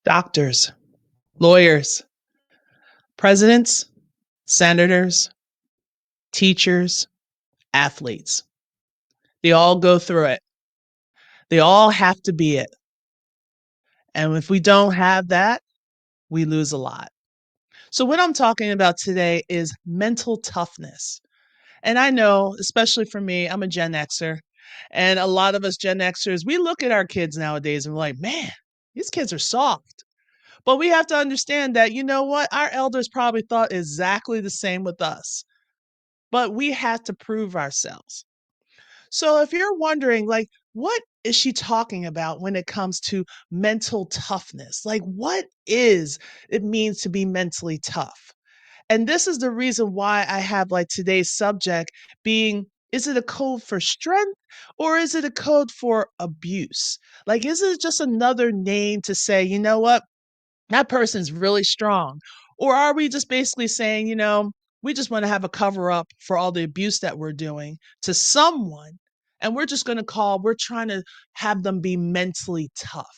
Doctors, lawyers, presidents, senators, teachers, athletes. They all go through it. They all have to be it. And if we don't have that, we lose a lot. So, what I'm talking about today is mental toughness. And I know, especially for me, I'm a Gen Xer. And a lot of us Gen Xers, we look at our kids nowadays and we're like, man, these kids are soft. But we have to understand that, you know what? Our elders probably thought exactly the same with us. But we have to prove ourselves. So if you're wondering, like, what is she talking about when it comes to mental toughness? Like, what is it means to be mentally tough? And this is the reason why I have like today's subject being, is it a code for strength or is it a code for abuse? Like, is it just another name to say, you know what? That person's really strong. Or are we just basically saying, we just want to have a cover up for all the abuse that we're doing to someone. And we're trying to have them be mentally tough.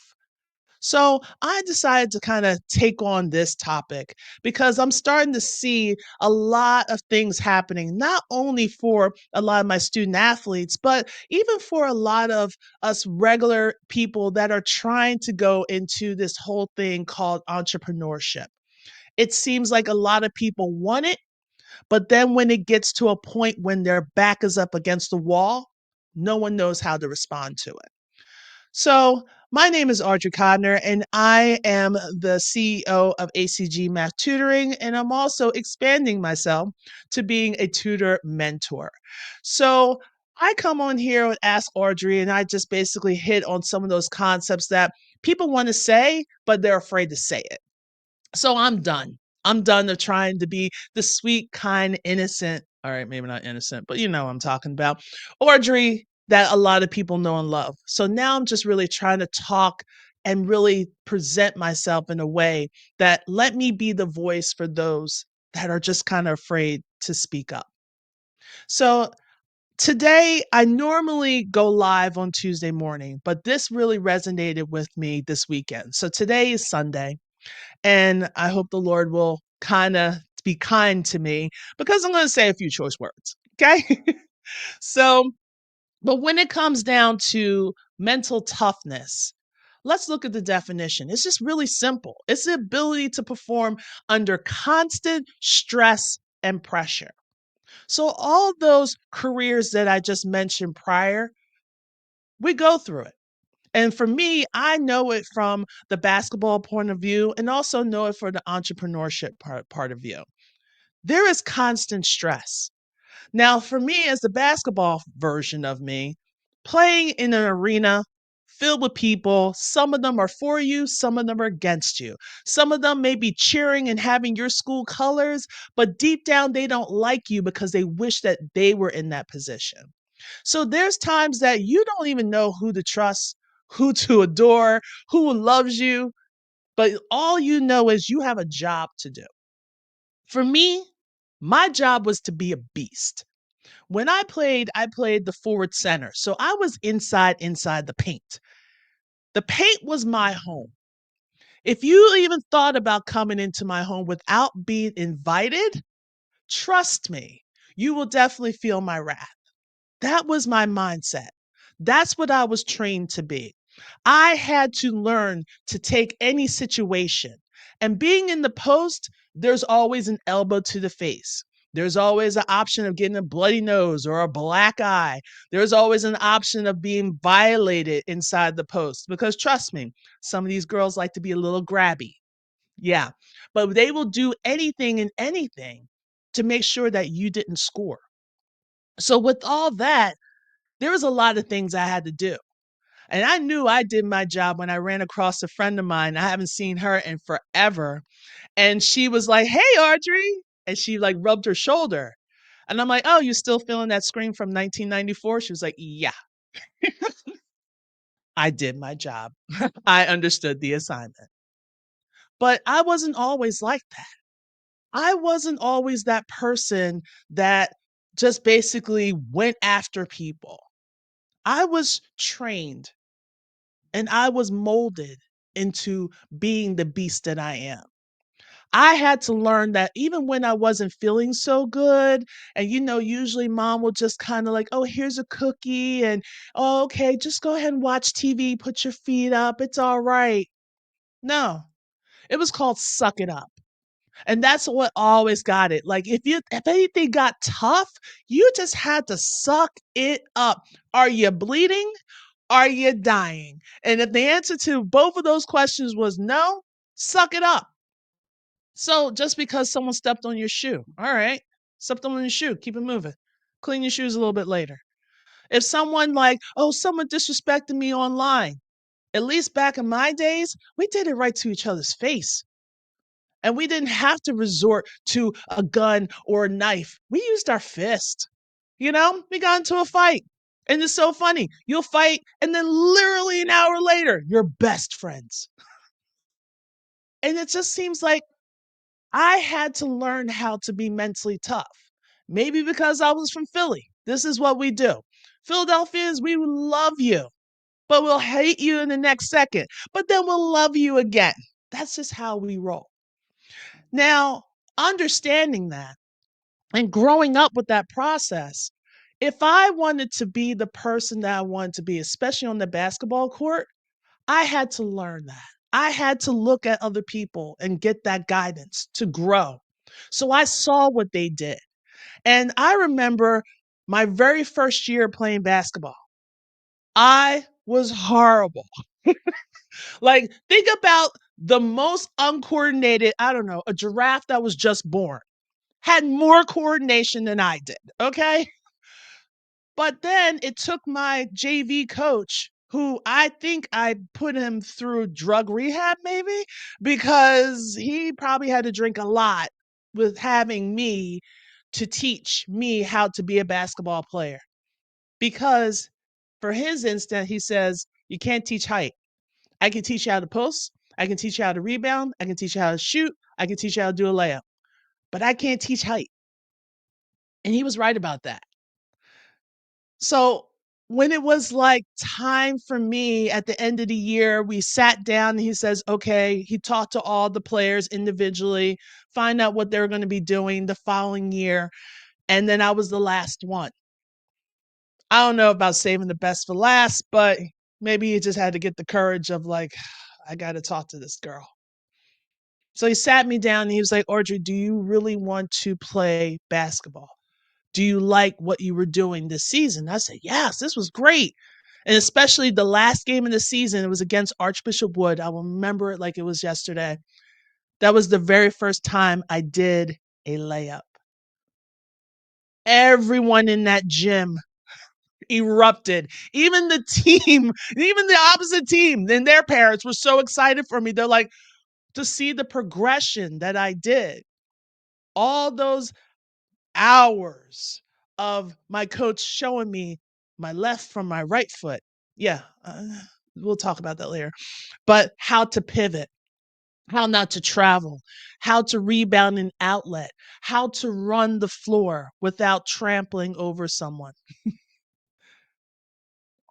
So I decided to kind of take on this topic because I'm starting to see a lot of things happening, not only for a lot of my student athletes, but even for a lot of us regular people that are trying to go into this whole thing called entrepreneurship. It seems like a lot of people want it, but then when it gets to a point when their back is up against the wall, no one knows how to respond to it. So, my name is Audrey Codner, and I am the CEO of ACG Math Tutoring, and I'm also expanding myself to being a tutor mentor. So, I come on here with Ask Audrey, and I just basically hit on some of those concepts that people want to say, but they're afraid to say it. So, I'm done. I'm done of trying to be the sweet, kind, innocent, all right, maybe not innocent, but you know what I'm talking about, Audrey that a lot of people know and love. So now I'm just really trying to talk and really present myself in a way that let me be the voice for those that are just kind of afraid to speak up. So today, I normally go live on Tuesday morning, but this really resonated with me this weekend. So today is Sunday. And I hope the Lord will kind of be kind to me because I'm going to say a few choice words. Okay. So, but when it comes down to mental toughness, let's look at the definition. It's just really simple. It's the ability to perform under constant stress and pressure. So, all those careers that I just mentioned prior, we go through it. And for me, I know it from the basketball point of view and also know it for the entrepreneurship part of view. There is constant stress. Now, for me, as the basketball version of me, playing in an arena filled with people, some of them are for you, some of them are against you. Some of them may be cheering and having your school colors, but deep down, they don't like you because they wish that they were in that position. So there's times that you don't even know who to trust, who to adore, who loves you, but all you know is you have a job to do. For me, my job was to be a beast. When I played the forward center. So I was inside the paint. The paint was my home. If you even thought about coming into my home without being invited, trust me, you will definitely feel my wrath. That was my mindset. That's what I was trained to be. I had to learn to take any situation. And being in the post, there's always an elbow to the face. There's always an option of getting a bloody nose or a black eye. There's always an option of being violated inside the post. Because trust me, some of these girls like to be a little grabby. Yeah. But they will do anything and anything to make sure that you didn't score. So, with all that, there was a lot of things I had to do. And I knew I did my job when I ran across a friend of mine. I haven't seen her in forever. And she was like, "Hey, Audrey." And she like rubbed her shoulder. And I'm like, "Oh, you still feeling that scream from 1994?" She was like, "Yeah, I did my job. I understood the assignment." But I wasn't always like that. I wasn't always that person that just basically went after people. I was trained and I was molded into being the beast that I am. I had to learn that even when I wasn't feeling so good, and usually mom will just kind of like, oh, here's a cookie, and oh, okay, just go ahead and watch TV, put your feet up, it's all right. No, it was called suck it up. And that's what always got it. Like if anything got tough, you just had to suck it up. Are you bleeding? Are you dying? And if the answer to both of those questions was no, suck it up. So just because someone stepped on your shoe, all right, stepped on your shoe, keep it moving. Clean your shoes a little bit later. If someone like, oh, someone disrespected me online, at least back in my days, we did it right to each other's face. And we didn't have to resort to a gun or a knife. We used our fist. We got into a fight. And it's so funny. You'll fight, and then literally an hour later, you're best friends. And it just seems like I had to learn how to be mentally tough. Maybe because I was from Philly. This is what we do. Philadelphians, we will love you, but we'll hate you in the next second. But then we'll love you again. That's just how we roll. Now, understanding that and growing up with that process, if I wanted to be the person that I wanted to be, especially on the basketball court, I had to learn that. I had to look at other people and get that guidance to grow. So I saw what they did. And I remember my very first year playing basketball. I was horrible. Like, think about the most uncoordinated, I don't know, a giraffe that was just born had more coordination than I did. Okay. But then it took my JV coach, who I think I put him through drug rehab, maybe, because he probably had to drink a lot with having me to teach me how to be a basketball player. Because for his instant, he says, you can't teach height. I can teach you how to post. I can teach you how to rebound. I can teach you how to shoot. I can teach you how to do a layup. But I can't teach height. And he was right about that. So when it was like time for me at the end of the year, we sat down and he says, okay, he talked to all the players individually, find out what they were going to be doing the following year. And then I was the last one. I don't know about saving the best for last, but maybe he just had to get the courage of like, I got to talk to this girl. So he sat me down and he was like, Audrey, do you really want to play basketball? Do you like what you were doing this season? I said, yes, this was great. And especially the last game of the season, it was against Archbishop Wood. I will remember it like it was yesterday. That was the very first time I did a layup. Everyone in that gym erupted. Even the team, even the opposite team, and their parents were so excited for me. They're like, to see the progression that I did. All those hours of my coach showing me my left from my right foot. Yeah, we'll talk about that later. But how to pivot, how not to travel, how to rebound an outlet, how to run the floor without trampling over someone.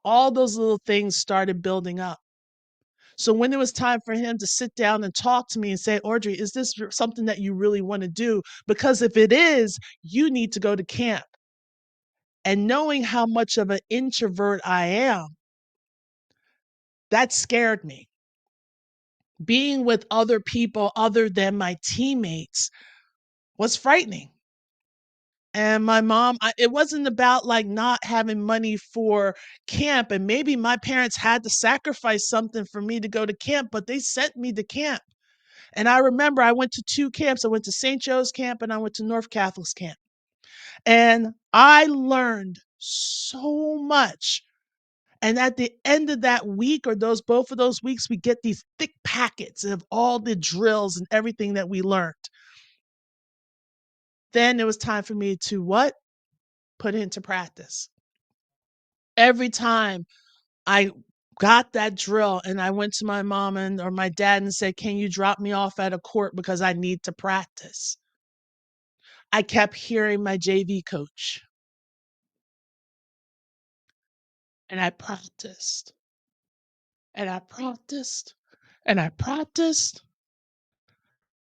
All those little things started building up. So when it was time for him to sit down and talk to me and say, Audrey, is this something that you really want to do? Because if it is, you need to go to camp. And knowing how much of an introvert I am, that scared me. Being with other people other than my teammates was frightening. And my mom, it wasn't about like not having money for camp. And maybe my parents had to sacrifice something for me to go to camp, but they sent me to camp. And I remember I went to two camps. I went to St. Joe's camp and I went to North Catholic's camp. And I learned so much. And at the end of that week or both of those weeks, we get these thick packets of all the drills and everything that we learned. Then it was time for me to what? Put it into practice. Every time I got that drill and I went to my mom or my dad and said, can you drop me off at a court because I need to practice? I kept hearing my JV coach and I practiced and I practiced And I practiced,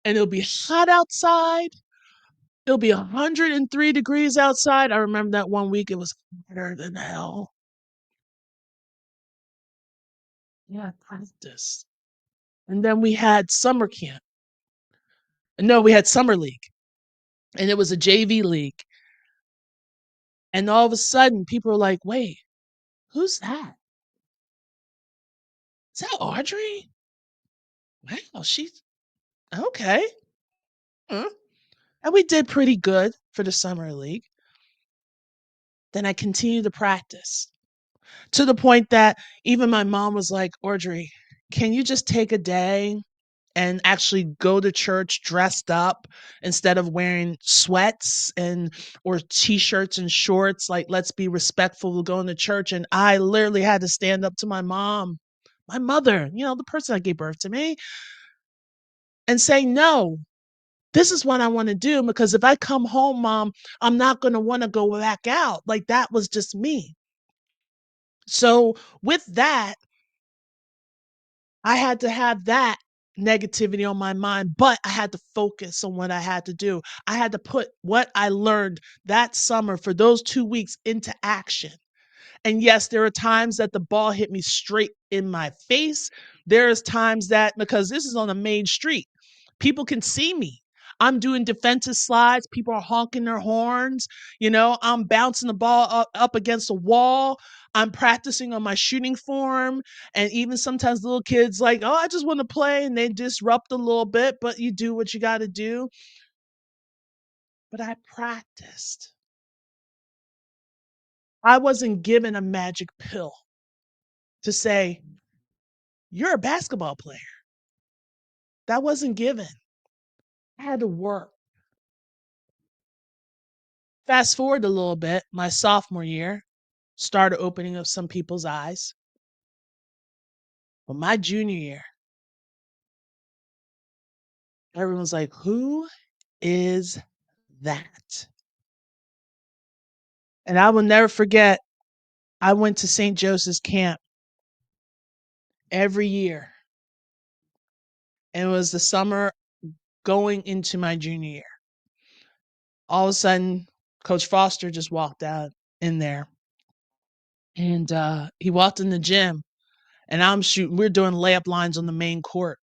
and it'll be hot outside. It'll be 103 degrees outside. I remember that one week it was hotter than hell. Yeah, I practiced. And then we had summer camp. No, we had summer league. And it was a JV league. And all of a sudden, people were like, wait, who's that? Is that Audrey? Wow, she's okay. Mm. And we did pretty good for the summer league. Then I continued to practice to the point that even my mom was like, Audrey, can you just take a day and actually go to church dressed up instead of wearing sweats and or t-shirts and shorts? Like, let's be respectful of going to church. And I literally had to stand up to my mom, my mother, the person that gave birth to me, and say, no, this is what I want to do. Because if I come home, mom, I'm not going to want to go back out. Like, that was just me. So with that, I had to have that negativity on my mind, but I had to focus on what I had to do. I had to put what I learned that summer for those 2 weeks into action. And yes, there are times that the ball hit me straight in my face. There's times that, because this is on a main street, people can see me. I'm doing defensive slides. People are honking their horns. I'm bouncing the ball up against a wall. I'm practicing on my shooting form. And even sometimes little kids like, oh, I just want to play. And they disrupt a little bit, but you do what you got to do. But I practiced. I wasn't given a magic pill to say, you're a basketball player. That wasn't given. I had to work. Fast forward a little bit, my sophomore year started opening up some people's eyes. But my junior year, everyone's like, who is that? And I will never forget, I went to St. Joseph's camp every year. And it was the summer going into my junior year. All of a sudden, Coach Foster just walked out in there. And he walked in the gym, and I'm shooting. We're doing layup lines on the main court.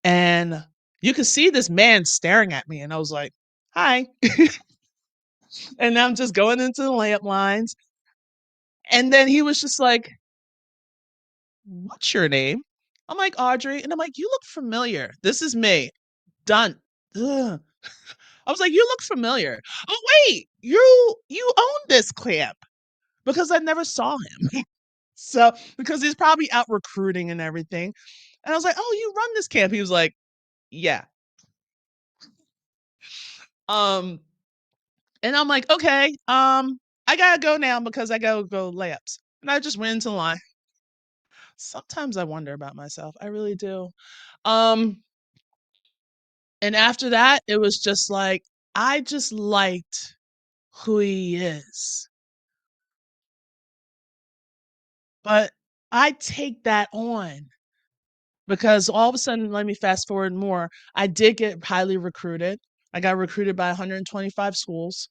And you could see this man staring at me. And I was like, hi. And I'm just going into the layup lines. And then he was just like, what's your name? I'm like, Audrey. And I'm like, you look familiar. This is me. Done. Ugh. I was like, you look familiar. Oh, wait, you own this camp, because I never saw him. So, because he's probably out recruiting and everything. And I was like, oh, you run this camp. He was like, yeah. Um, and I'm like, okay, I gotta go now because I gotta go layups. And I just went into the line. Sometimes I wonder about myself. I really do. Um, and after that, it was just like, I just liked who he is. But I take that on because all of a sudden, let me fast forward more. I did get highly recruited. I got recruited by 125 schools,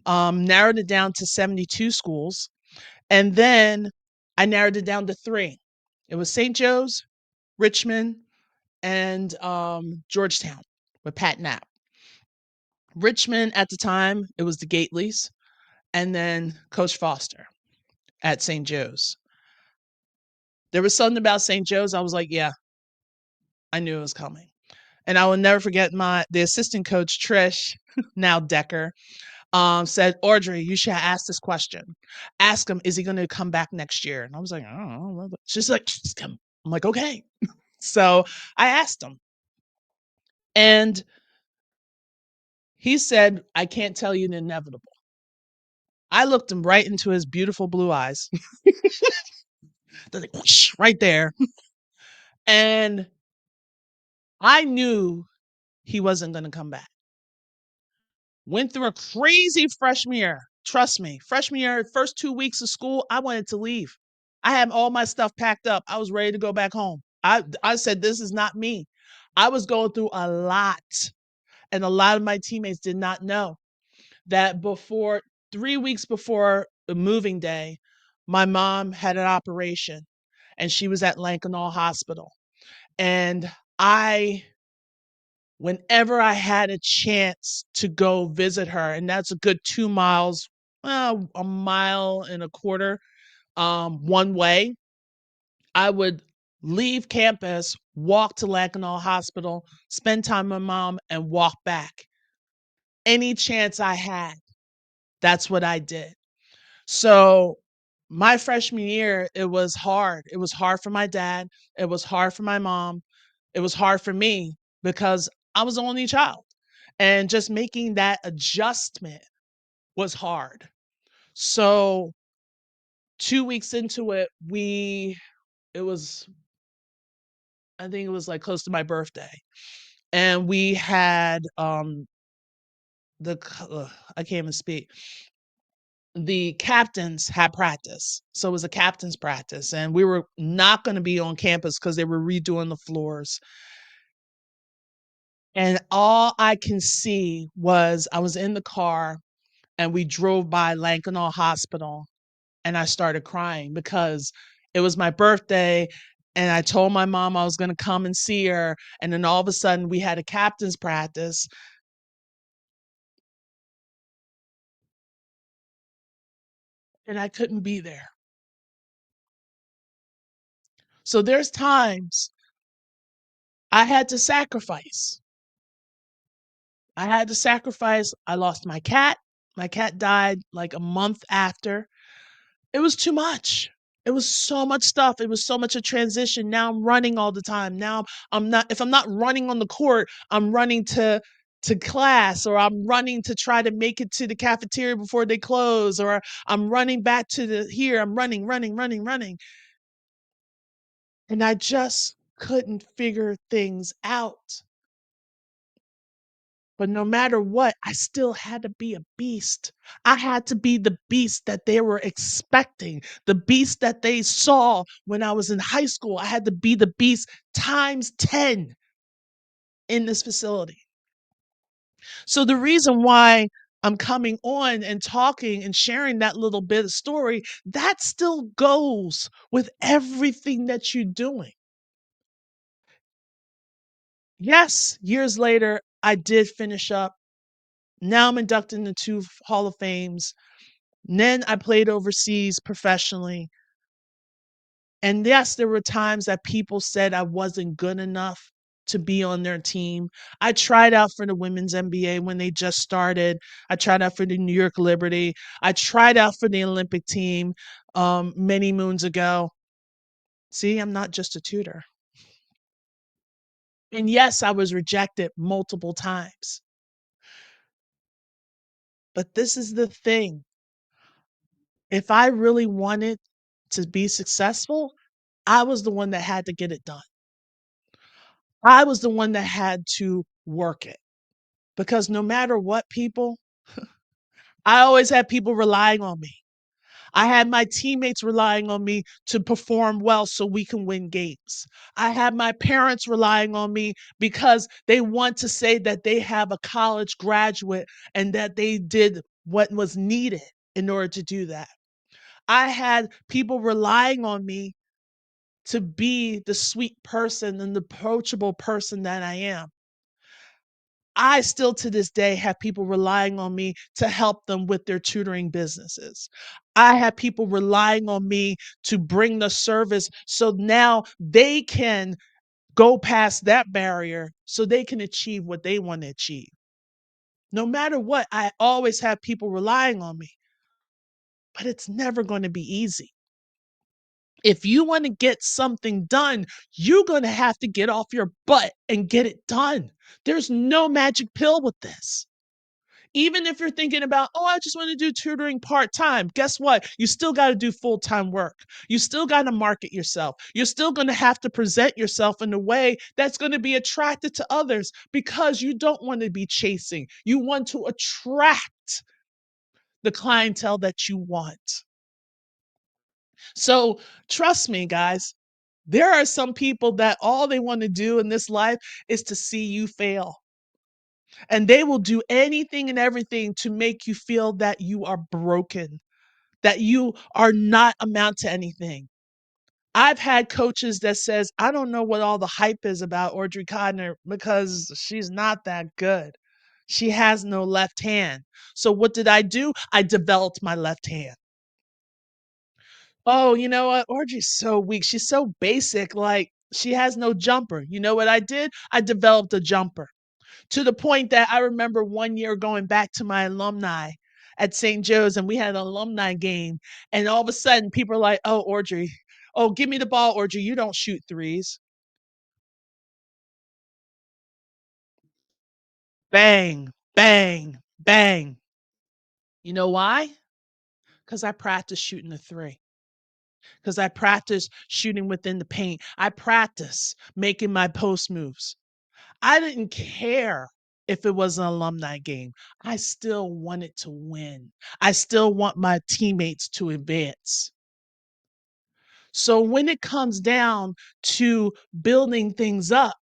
narrowed it down to 72 schools. And then I narrowed it down to three. It was St. Joe's, Richmond, and Georgetown with Pat Knapp. Richmond at the time, it was the Gately's, and then Coach Foster at St. Joe's. There was something about St. Joe's. I was like, yeah, I knew it was coming. And I will never forget the assistant coach, Trish, now Decker, said, Audrey, you should ask this question. Ask him, is he going to come back next year? And I was like, I don't know. She's like, just come. I'm like, okay. So I asked him. And he said, I can't tell you the inevitable. I looked him right into his beautiful blue eyes. They're like, whoosh, right there. And I knew he wasn't going to come back. Went through a crazy freshman year. Trust me, freshman year, first 2 weeks of school, I wanted to leave. I had all my stuff packed up. I was ready to go back home. I said, "This is not me." I was going through a lot, and a lot of my teammates did not know that before 3 weeks before the moving day, my mom had an operation, and she was at Lankenau Hospital, and I whenever I had a chance to go visit her, and that's a good 2 miles, a mile and a quarter, one way, I would leave campus, walk to Lankenau Hospital, spend time with mom, and walk back. Any chance I had, that's what I did. So my freshman year, it was hard. It was hard for my dad. It was hard for my mom. It was hard for me because I was the only child. And just making that adjustment was hard. So 2 weeks into it, it was, I think it was like close to my birthday. And we had I can't even speak. The captains had practice. So it was a captain's practice. And we were not going to be on campus because they were redoing the floors. And all I can see was I was in the car and we drove by Lankenau Hospital and I started crying because it was my birthday and I told my mom I was going to come and see her. And then all of a sudden we had a captain's practice and I couldn't be there. So there's times I had to sacrifice. I had to sacrifice. I lost my cat. My cat died like a month after. It was too much. It was so much stuff. It was so much a transition. Now I'm running all the time. Now I'm not if I'm not running on the court, I'm running to class or I'm running to try to make it to the cafeteria before they close or I'm running back to the here. I'm running, running, running, running. And I just couldn't figure things out. But no matter what, I still had to be a beast. I had to be the beast that they were expecting, the beast that they saw when I was in high school. I had to be the beast times 10 in this facility. So the reason why I'm coming on and talking and sharing that little bit of story, that still goes with everything that you're doing. Yes, years later, I did finish up. Now I'm inducted into two Hall of Fames. Then I played overseas professionally. And yes, there were times that people said I wasn't good enough to be on their team. I tried out for the women's NBA when they just started. I tried out for the New York Liberty. I tried out for the Olympic team many moons ago. See, I'm not just a tutor. And yes, I was rejected multiple times. But this is the thing. If I really wanted to be successful, I was the one that had to get it done. I was the one that had to work it because no matter what, people, I always had people relying on me. I had my teammates relying on me to perform well so we can win games. I had my parents relying on me because they want to say that they have a college graduate and that they did what was needed in order to do that. I had people relying on me to be the sweet person and the approachable person that I am. I still to this day have people relying on me to help them with their tutoring businesses. I have people relying on me to bring the service so now they can go past that barrier so they can achieve what they want to achieve. No matter what, I always have people relying on me, but it's never going to be easy. If you want to get something done, you're going to have to get off your butt and get it done. There's no magic pill with this. Even if you're thinking about, oh, I just want to do tutoring part time, guess what? You still got to do full time work. You still got to market yourself. You're still going to have to present yourself in a way that's going to be attractive to others because you don't want to be chasing. You want to attract the clientele that you want. So trust me, guys, There are some people that all they want to do in this life is to see you fail. And they will do anything and everything to make you feel that you are broken, that you are not amount to anything. I've had coaches that says, I don't know what all the hype is about Audrey Codner because she's not that good. She has no left hand. So what did I do? I developed my left hand. Oh, you know what? Audrey's so weak. She's so basic. Like she has no jumper. You know what I did? I developed a jumper to the point that I remember one year going back to my alumni at St. Joe's and we had an alumni game. And all of a sudden people are like, oh, Audrey, oh, give me the ball, Audrey. You don't shoot threes. Bang, bang, bang. You know why? Because I practice shooting the three. Because I practice shooting within the paint. I practice making my post moves. I didn't care if it was an alumni game. I still wanted to win. I still want my teammates to advance. So when it comes down to building things up,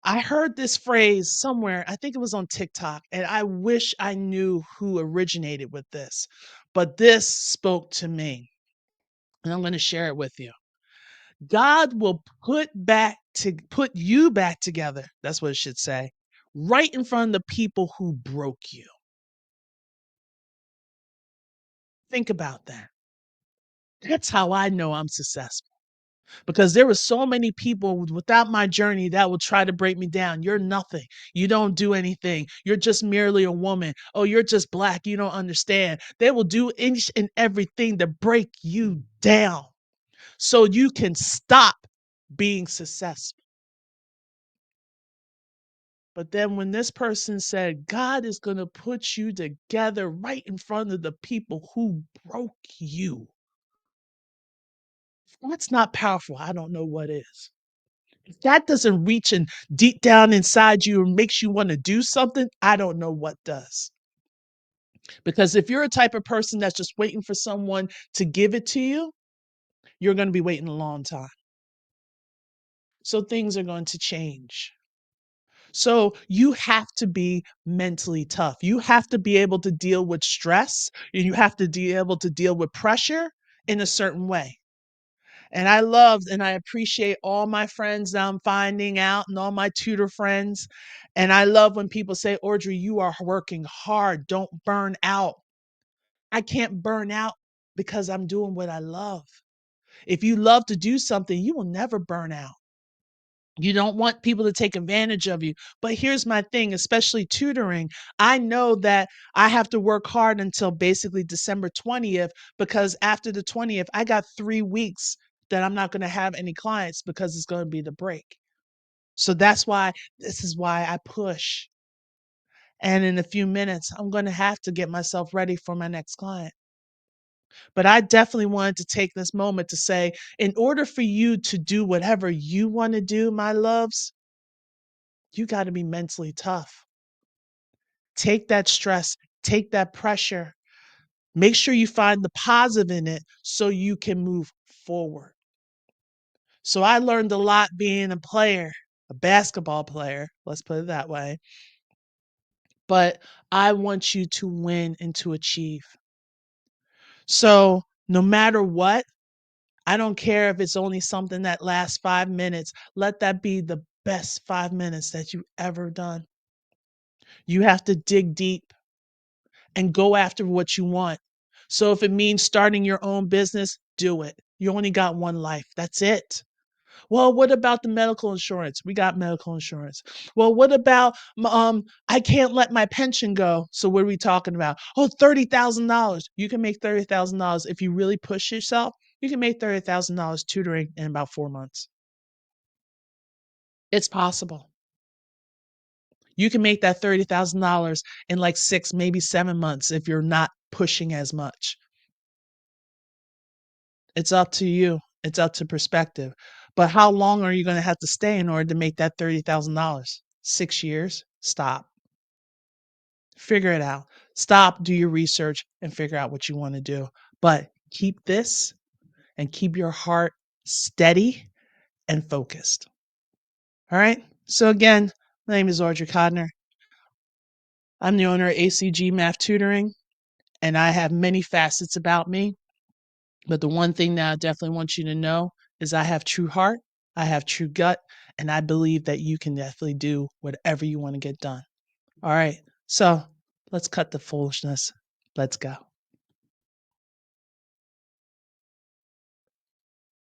I heard this phrase somewhere, I think it was on TikTok, and I wish I knew who originated with this, but this spoke to me, and I'm going to share it with you. God will put you back together. That's what it should say. Right in front of the people who broke you. Think about that. That's how I know I'm successful. Because there were so many people without my journey that will try to break me down. You're nothing. You don't do anything. You're just merely a woman. Oh, you're just black. You don't understand. They will do each and everything to break you down so you can stop being successful. But then when this person said, God is going to put you together right in front of the people who broke you, if that's not powerful, I don't know what is. If that doesn't reach and deep down inside you and makes you want to do something, I don't know what does. Because if you're a type of person that's just waiting for someone to give it to you, you're going to be waiting a long time. So things are going to change. So you have to be mentally tough. You have to be able to deal with stress and you have to be able to deal with pressure in a certain way. And I loved and I appreciate all my friends that I'm finding out and all my tutor friends. And I love when people say, Audrey, you are working hard. Don't burn out. I can't burn out because I'm doing what I love. If you love to do something, you will never burn out. You don't want people to take advantage of you. But here's my thing, especially tutoring. I know that I have to work hard until basically December 20th because after the 20th, I got 3 weeks that I'm not going to have any clients because it's going to be the break. So this is why I push. And in a few minutes, I'm going to have to get myself ready for my next client. But I definitely wanted to take this moment to say, in order for you to do whatever you want to do, my loves, you got to be mentally tough. Take that stress, take that pressure. Make sure you find the positive in it so you can move forward. So I learned a lot being a player, a basketball player, let's put it that way. But I want you to win and to achieve. So no matter what, I don't care if it's only something that lasts 5 minutes. Let that be the best 5 minutes that you've ever done. You have to dig deep and go after what you want. So if it means starting your own business, do it. You only got one life. That's it. Well, what about the medical insurance? We got medical insurance. Well, what about I can't let my pension go. So what are we talking about? Oh, $30,000. You can make $30,000 if you really push yourself. You can make $30,000 tutoring in about 4 months. It's possible. You can make that $30,000 in like 6, maybe 7 months if you're not pushing as much. It's up to you. It's up to perspective. But how long are you going to have to stay in order to make that $30,000? 6 years? Stop. Figure it out. Stop, do your research, and figure out what you want to do. But keep this and keep your heart steady, and focused. All right. So again, my name is Audrey Codner. I'm the owner of ACG Math Tutoring, and I have many facets about me. But the one thing that I definitely want you to know is I have true heart, I have true gut, and I believe that you can definitely do whatever you want to get done. All right. So let's cut the foolishness. Let's go.